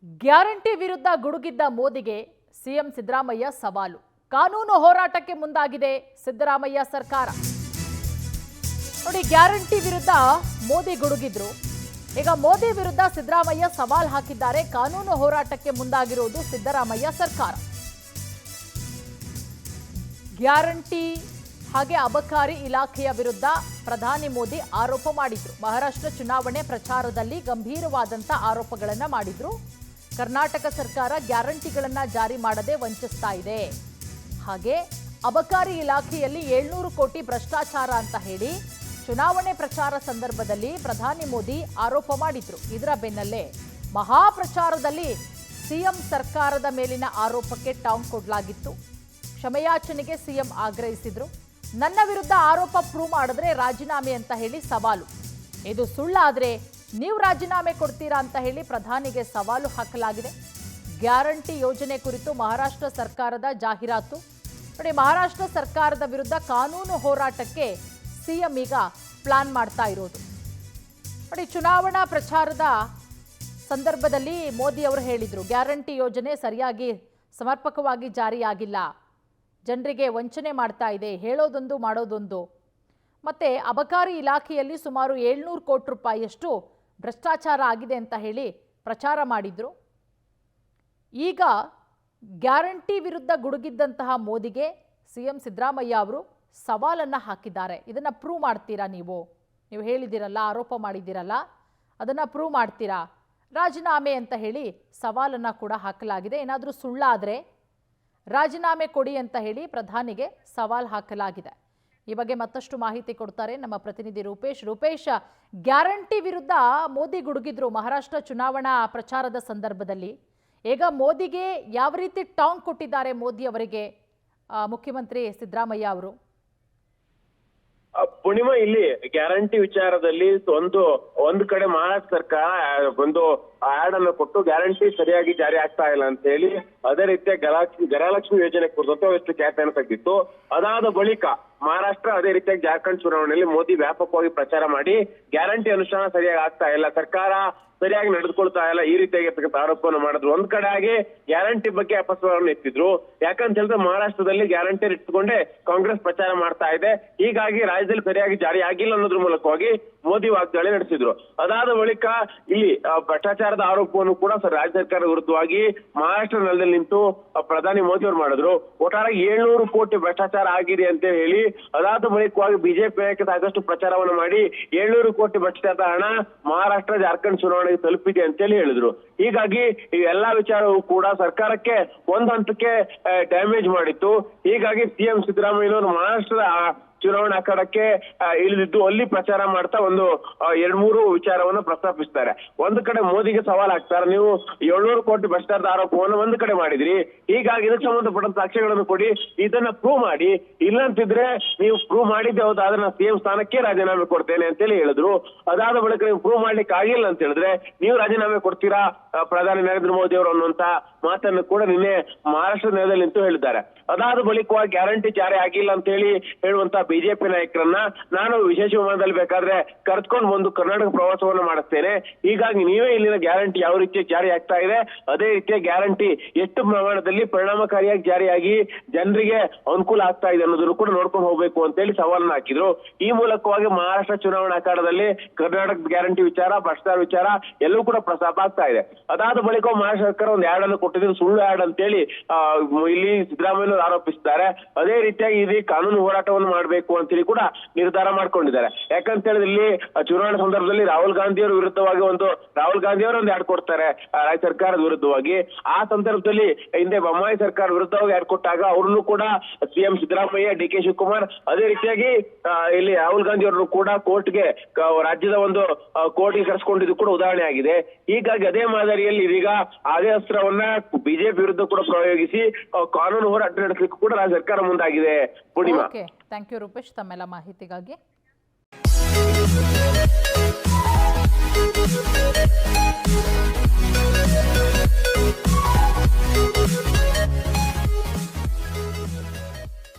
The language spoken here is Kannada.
ಗ್ಯಾರಂಟಿ ವಿರುದ್ಧ ಗುಡುಗಿದ್ದ ಮೋದಿಗೆ ಸಿಎಂ ಸಿದ್ದರಾಮಯ್ಯ ಸವಾಲು. ಕಾನೂನು ಹೋರಾಟಕ್ಕೆ ಮುಂದಾಗಿದೆ ಸಿದ್ದರಾಮಯ್ಯ ಸರ್ಕಾರ. ನೋಡಿ, ಗ್ಯಾರಂಟಿ ವಿರುದ್ಧ ಮೋದಿ ಗುಡುಗಿದ್ರು. ಈಗ ಮೋದಿ ವಿರುದ್ಧ ಸಿದ್ದರಾಮಯ್ಯ ಸವಾಲ್ ಹಾಕಿದ್ದಾರೆ. ಕಾನೂನು ಹೋರಾಟಕ್ಕೆ ಮುಂದಾಗಿರುವುದು ಸಿದ್ದರಾಮಯ್ಯ ಸರ್ಕಾರ. ಗ್ಯಾರಂಟಿ ಹಾಗೆ ಅಬಕಾರಿ ಇಲಾಖೆಯ ವಿರುದ್ಧ ಪ್ರಧಾನಿ ಮೋದಿ ಆರೋಪ ಮಾಡಿದ್ರು. ಮಹಾರಾಷ್ಟ್ರ ಚುನಾವಣೆ ಪ್ರಚಾರದಲ್ಲಿ ಗಂಭೀರವಾದಂತ ಆರೋಪಗಳನ್ನು ಮಾಡಿದ್ರು. ಕರ್ನಾಟಕ ಸರ್ಕಾರ ಗ್ಯಾರಂಟಿಗಳನ್ನ ಜಾರಿ ಮಾಡದೆ ವಂಚಿಸ್ತಾ ಇದೆ, ಹಾಗೆ ಅಬಕಾರಿ ಇಲಾಖೆಯಲ್ಲಿ 700 ಕೋಟಿ ಭ್ರಷ್ಟಾಚಾರ ಅಂತ ಹೇಳಿ ಚುನಾವಣೆ ಪ್ರಚಾರ ಸಂದರ್ಭದಲ್ಲಿ ಪ್ರಧಾನಿ ಮೋದಿ ಆರೋಪ ಮಾಡಿದ್ರು. ಇದರ ಬೆನ್ನಲ್ಲೇ ಮಹಾಪ್ರಚಾರದಲ್ಲಿ ಸಿಎಂ ಸರ್ಕಾರದ ಮೇಲಿನ ಆರೋಪಕ್ಕೆ ಟಾಂಗ್ ಕೊಡಲಾಗಿತ್ತು. ಕ್ಷಮೆಯಾಚನೆಗೆ ಸಿಎಂ ಆಗ್ರಹಿಸಿದ್ರು. ನನ್ನ ವಿರುದ್ಧ ಆರೋಪ ಪ್ರೂವ್ ಮಾಡಿದ್ರೆ ರಾಜೀನಾಮೆ ಅಂತ ಹೇಳಿ ಸವಾಲು. ಇದು ಸುಳ್ಳಾದ್ರೆ ನೀವು ರಾಜೀನಾಮೆ ಕೊಡ್ತೀರಾ ಅಂತ ಹೇಳಿ ಪ್ರಧಾನಿಗೆ ಸವಾಲು ಹಾಕಲಾಗಿದೆ. ಗ್ಯಾರಂಟಿ ಯೋಜನೆ ಕುರಿತು ಮಹಾರಾಷ್ಟ್ರ ಸರ್ಕಾರದ ಜಾಹೀರಾತು. ನೋಡಿ, ಮಹಾರಾಷ್ಟ್ರ ಸರ್ಕಾರದ ವಿರುದ್ಧ ಕಾನೂನು ಹೋರಾಟಕ್ಕೆ ಸಿಎಂ ಈಗ ಪ್ಲಾನ್ ಮಾಡ್ತಾ ಇರೋದು. ನೋಡಿ, ಚುನಾವಣಾ ಪ್ರಚಾರದ ಸಂದರ್ಭದಲ್ಲಿ ಮೋದಿ ಅವರು ಹೇಳಿದ್ರು, ಗ್ಯಾರಂಟಿ ಯೋಜನೆ ಸರಿಯಾಗಿ ಸಮರ್ಪಕವಾಗಿ ಜಾರಿಯಾಗಿಲ್ಲ, ಜನರಿಗೆ ವಂಚನೆ ಮಾಡ್ತಾ ಇದೆ, ಹೇಳೋದೊಂದು ಮಾಡೋದೊಂದು. ಮತ್ತೆ ಅಬಕಾರಿ ಇಲಾಖೆಯಲ್ಲಿ ಸುಮಾರು 700 ಕೋಟಿ ರೂಪಾಯಿಯಷ್ಟು ಭ್ರಷ್ಟಾಚಾರ ಆಗಿದೆ ಅಂತ ಹೇಳಿ ಪ್ರಚಾರ ಮಾಡಿದ್ರು. ಈಗ ಗ್ಯಾರಂಟಿ ವಿರುದ್ಧ ಗುಡುಗಿದ್ದಂತಹ ಮೋದಿಗೆ ಸಿಎಂ ಸಿದ್ದರಾಮಯ್ಯ ಅವರು ಸವಾಲನ್ನು ಹಾಕಿದ್ದಾರೆ. ಇದನ್ನು ಪ್ರೂವ್ ಮಾಡ್ತೀರಾ? ನೀವು ಹೇಳಿದ್ದೀರಲ್ಲ, ಆರೋಪ ಮಾಡಿದ್ದೀರಲ್ಲ, ಅದನ್ನು ಪ್ರೂವ್ ಮಾಡ್ತೀರಾ? ರಾಜೀನಾಮೆ ಅಂತ ಹೇಳಿ ಸವಾಲನ್ನು ಕೂಡ ಹಾಕಲಾಗಿದೆ. ಏನಾದರೂ ಸುಳ್ಳಾದರೆ ರಾಜೀನಾಮೆ ಕೊಡಿ ಅಂತ ಹೇಳಿ ಪ್ರಧಾನಿಗೆ ಸವಾಲ್ ಹಾಕಲಾಗಿದೆ. ಈ ಬಗ್ಗೆ ಮತ್ತಷ್ಟು ಮಾಹಿತಿ ಕೊಡ್ತಾರೆ ನಮ್ಮ ಪ್ರತಿನಿಧಿ ರೂಪೇಶ್. ಗ್ಯಾರಂಟಿ ವಿರುದ್ಧ ಮೋದಿ ಗುಡುಗಿದ್ರು ಮಹಾರಾಷ್ಟ್ರ ಚುನಾವಣಾ ಪ್ರಚಾರದ ಸಂದರ್ಭದಲ್ಲಿ. ಈಗ ಮೋದಿಗೆ ಯಾವ ರೀತಿ ಟಾಂಗ್ ಕೊಟ್ಟಿದ್ದಾರೆ ಮೋದಿ ಅವರಿಗೆ ಮುಖ್ಯಮಂತ್ರಿ ಸಿದ್ದರಾಮಯ್ಯ ಅವರು? ಪೂರ್ಣಿಮಾ, ಇಲ್ಲಿ ಗ್ಯಾರಂಟಿ ವಿಚಾರದಲ್ಲಿ ಒಂದು ಕಡೆ ಮಹಾರಾಷ್ಟ್ರ ಸರ್ಕಾರ ಒಂದು ಆಡ್ ಅನ್ನು ಕೊಟ್ಟು ಗ್ಯಾರಂಟಿ ಸರಿಯಾಗಿ ಜಾರಿ ಆಗ್ತಾ ಇಲ್ಲ ಅಂತ ಹೇಳಿ ಅದೇ ರೀತಿಯ ಗೃಹಲಕ್ಷ್ಮಿ ಯೋಜನೆ ಕುರಿತು ಎಷ್ಟು ಖ್ಯಾತಿಯನ್ನು ತೆಗೆದಿತ್ತು. ಅದಾದ ಬಳಿಕ ಮಹಾರಾಷ್ಟ್ರ ಅದೇ ರೀತಿಯಾಗಿ ಜಾರ್ಖಂಡ್ ಚುನಾವಣೆಯಲ್ಲಿ ಮೋದಿ ವ್ಯಾಪಕವಾಗಿ ಪ್ರಚಾರ ಮಾಡಿ ಗ್ಯಾರಂಟಿ ಅನುಷ್ಠಾನ ಸರಿಯಾಗಿ ಆಗ್ತಾ ಇಲ್ಲ, ಸರ್ಕಾರ ಸರಿಯಾಗಿ ನಡೆದುಕೊಳ್ತಾ ಇಲ್ಲ, ಈ ರೀತಿಯಾಗಿ ಆರೋಪವನ್ನು ಮಾಡಿದ್ರು. ಒಂದ್ ಕಡೆ ಆಗಿ ಗ್ಯಾರಂಟಿ ಬಗ್ಗೆ ಅಪಸ್ವರವನ್ನು ಎತ್ತಿದ್ರು. ಯಾಕಂತ ಹೇಳಿದ್ರೆ ಮಹಾರಾಷ್ಟ್ರದಲ್ಲಿ ಗ್ಯಾರಂಟಿ ಇಟ್ಟುಕೊಂಡೇ ಕಾಂಗ್ರೆಸ್ ಪ್ರಚಾರ ಮಾಡ್ತಾ ಇದೆ, ಹೀಗಾಗಿ ರಾಜ್ಯದಲ್ಲಿ ಸರಿಯಾಗಿ ಜಾರಿ ಆಗಿಲ್ಲ ಅನ್ನೋದ್ರ ಮೂಲಕವಾಗಿ ಮೋದಿ ವಾಗ್ದಾಳಿ ನಡೆಸಿದ್ರು. ಅದಾದ ಬಳಿಕ ಇಲ್ಲಿ ಭ್ರಷ್ಟಾಚಾರದ ಆರೋಪವನ್ನು ಕೂಡ ರಾಜ್ಯ ಸರ್ಕಾರದ ವಿರುದ್ಧವಾಗಿ ಮಹಾರಾಷ್ಟ್ರ ನೆಲದಲ್ಲಿ ನಿಂತು ಪ್ರಧಾನಿ ಮೋದಿ ಅವರು ಮಾಡಿದ್ರು. ಒಟ್ಟಾರೆ 700 ಕೋಟಿ ಭ್ರಷ್ಟಾಚಾರ ಆಗಿದೆ ಅಂತ ಹೇಳಿ ಅದಾದ ಬಳಿಕವಾಗಿ ಬಿಜೆಪಿ ನಾಯಕ ಸಾಕಷ್ಟು ಪ್ರಚಾರವನ್ನು ಮಾಡಿ 700 ಕೋಟಿ ಭ್ರಷ್ಟಾಚಾರದ ಹಣ ಮಹಾರಾಷ್ಟ್ರ ಜಾರ್ಖಂಡ್ ಚುನಾವಣೆಗೆ ತಲುಪಿದೆ ಅಂತೇಳಿ ಹೇಳಿದ್ರು. ಹೀಗಾಗಿ ಈ ಎಲ್ಲಾ ವಿಚಾರವೂ ಕೂಡ ಸರ್ಕಾರಕ್ಕೆ ಒಂದು ಹಂತಕ್ಕೆ ಡ್ಯಾಮೇಜ್ ಮಾಡಿತ್ತು. ಹೀಗಾಗಿ ಸಿಎಂ ಸಿದ್ದರಾಮಯ್ಯನವರು ಮಹಾರಾಷ್ಟ್ರದ ಚುನಾವಣಾ ಅಖಾಡಕ್ಕೆ ಇಳಿದಿದ್ದು ಅಲ್ಲಿ ಪ್ರಚಾರ ಮಾಡ್ತಾ ಒಂದು 2-3 ವಿಚಾರವನ್ನು ಪ್ರಸ್ತಾಪಿಸ್ತಾರೆ. ಒಂದು ಕಡೆ ಮೋದಿಗೆ ಸವಾಲ್ ಹಾಕ್ತಾರೆ, ನೀವು 700 ಕೋಟಿ ಭ್ರಷ್ಟಾಚಾರದ ಆರೋಪವನ್ನು ಒಂದು ಕಡೆ ಮಾಡಿದ್ರಿ, ಹೀಗಾಗಿ ಇದಕ್ಕೆ ಸಂಬಂಧಪಟ್ಟಂತ ಸಾಕ್ಷ್ಯಗಳನ್ನು ಕೊಡಿ, ಇದನ್ನ ಪ್ರೂವ್ ಮಾಡಿ, ಇಲ್ಲಂತಿದ್ರೆ ನೀವು ಪ್ರೂವ್ ಮಾಡಿದ್ದೆ ಹೌದಾದ್ರೆ ನಾನು ಸಿಎಂ ಸ್ಥಾನಕ್ಕೆ ರಾಜೀನಾಮೆ ಕೊಡ್ತೇನೆ ಅಂತೇಳಿ ಹೇಳಿದ್ರು. ಅದಾದ ಬಳಿಕ ನೀವು ಪ್ರೂವ್ ಮಾಡ್ಲಿಕ್ಕೆ ಆಗಿಲ್ಲ ಅಂತ ಹೇಳಿದ್ರೆ ನೀವು ರಾಜೀನಾಮೆ ಕೊಡ್ತೀರಾ ಪ್ರಧಾನಿ ನರೇಂದ್ರ ಮೋದಿ ಅವರು ಅನ್ನುವಂತ ಮಾತನ್ನು ಕೂಡ ನಿನ್ನೆ ಮಹಾರಾಷ್ಟ್ರ ನೆಲದಲ್ಲಿ ನಿಂತು ಹೇಳಿದ್ದಾರೆ. ಅದಾದ ಬಳಿಕವಾಗಿ ಗ್ಯಾರಂಟಿ ಜಾರಿ ಆಗಿಲ್ಲ ಅಂತ ಹೇಳಿ ಹೇಳುವಂತ ಬಿಜೆಪಿ ನಾಯಕರನ್ನ ನಾನು ವಿಶೇಷ ವಿಮಾನದಲ್ಲಿ ಬೇಕಾದ್ರೆ ಕರೆದುಕೊಂಡು ಬಂದು ಕರ್ನಾಟಕ ಪ್ರವಾಸವನ್ನು ಮಾಡಿಸ್ತೇನೆ, ಹೀಗಾಗಿ ನೀವೇ ಇಲ್ಲಿನ ಗ್ಯಾರಂಟಿ ಯಾವ ರೀತಿ ಜಾರಿ ಆಗ್ತಾ ಇದೆ, ಅದೇ ರೀತಿಯ ಗ್ಯಾರಂಟಿ ಎಷ್ಟು ಪ್ರಮಾಣದಲ್ಲಿ ಪರಿಣಾಮಕಾರಿಯಾಗಿ ಜಾರಿಯಾಗಿ ಜನರಿಗೆ ಅನುಕೂಲ ಆಗ್ತಾ ಇದೆ ಅನ್ನೋದನ್ನು ಕೂಡ ನೋಡ್ಕೊಂಡು ಹೋಗ್ಬೇಕು ಅಂತ ಹೇಳಿ ಸವಾಲನ್ನ ಹಾಕಿದ್ರು. ಈ ಮೂಲಕವಾಗಿ ಮಹಾರಾಷ್ಟ್ರ ಚುನಾವಣಾ ಅಖಾಡದಲ್ಲಿ ಕರ್ನಾಟಕದ ಗ್ಯಾರಂಟಿ ವಿಚಾರ, ಭ್ರಷ್ಟಾಚಾರ ವಿಚಾರ ಎಲ್ಲವೂ ಕೂಡ ಪ್ರಸ್ತಾಪ ಆಗ್ತಾ ಇದೆ. ಅದಾದ ಬಳಿಕ ಮಹಾರಾಷ್ಟ್ರ ಸರ್ಕಾರ ಒಂದು ಆಡ್ ಅನ್ನು ಕೊಟ್ಟಿದ್ರು, ಸುಳ್ಳು ಆಡ್ ಅಂತೇಳಿ ಇಲ್ಲಿ ಸಿದ್ದರಾಮಯ್ಯ ಆರೋಪಿಸಿದ್ದಾರೆ. ಅದೇ ರೀತಿಯಾಗಿ ಇಲ್ಲಿ ಕಾನೂನು ಹೋರಾಟವನ್ನು ಮಾಡಬೇಕು ಅಂತೇಳಿ ಕೂಡ ನಿರ್ಧಾರ ಮಾಡ್ಕೊಂಡಿದ್ದಾರೆ. ಯಾಕಂತ ಹೇಳಿದ್ರೆ ಇಲ್ಲಿ ಚುನಾವಣಾ ಸಂದರ್ಭದಲ್ಲಿ ರಾಹುಲ್ ಗಾಂಧಿ ಅವರ ವಿರುದ್ಧವಾಗಿ ಒಂದು ಆಡ್ ಕೊಡ್ತಾರೆ ರಾಜ್ಯ ಸರ್ಕಾರದ ವಿರುದ್ಧವಾಗಿ. ಆ ಸಂದರ್ಭದಲ್ಲಿ ಹಿಂದೆ ಬೊಮ್ಮಾಯಿ ಸರ್ಕಾರ ವಿರುದ್ಧವಾಗಿ ಆಡ್ ಕೊಟ್ಟಾಗ ಅವ್ರನ್ನು ಕೂಡ ಸಿಎಂ ಸಿದ್ದರಾಮಯ್ಯ, ಡಿ.ಕೆ. ಶಿವಕುಮಾರ್ ಅದೇ ರೀತಿಯಾಗಿ ಇಲ್ಲಿ ರಾಹುಲ್ ಗಾಂಧಿ ಅವರನ್ನು ಕೂಡ ಕೋರ್ಟ್ಗೆ ರಾಜ್ಯದ ಒಂದು ಕೋರ್ಟ್ಗೆ ಕರೆಸ್ಕೊಂಡಿದ್ದು ಕೂಡ ಉದಾಹರಣೆ ಆಗಿದೆ. ಹೀಗಾಗಿ ಅದೇ ಮಾದರಿಯಲ್ಲಿ ಇದೀಗ ಅದೇ ಅಸ್ತ್ರವನ್ನ ಬಿಜೆಪಿ ವಿರುದ್ಧ ಕೂಡ ಪ್ರಯೋಗಿಸಿ ಕಾನೂನು ಹೋರಾಟ ನಡೆಸಲಿಕ್ಕೆ ಕೂಡ ರಾಜ್ಯ ಸರ್ಕಾರ ಮುಂದಾಗಿದೆ. ಪೂರ್ಣಿಮಾ, ಥ್ಯಾಂಕ್ ಯು ರೂಪೇಶ್ ತಮ್ಮೆಲ್ಲ ಮಾಹಿತಿಗಾಗಿ.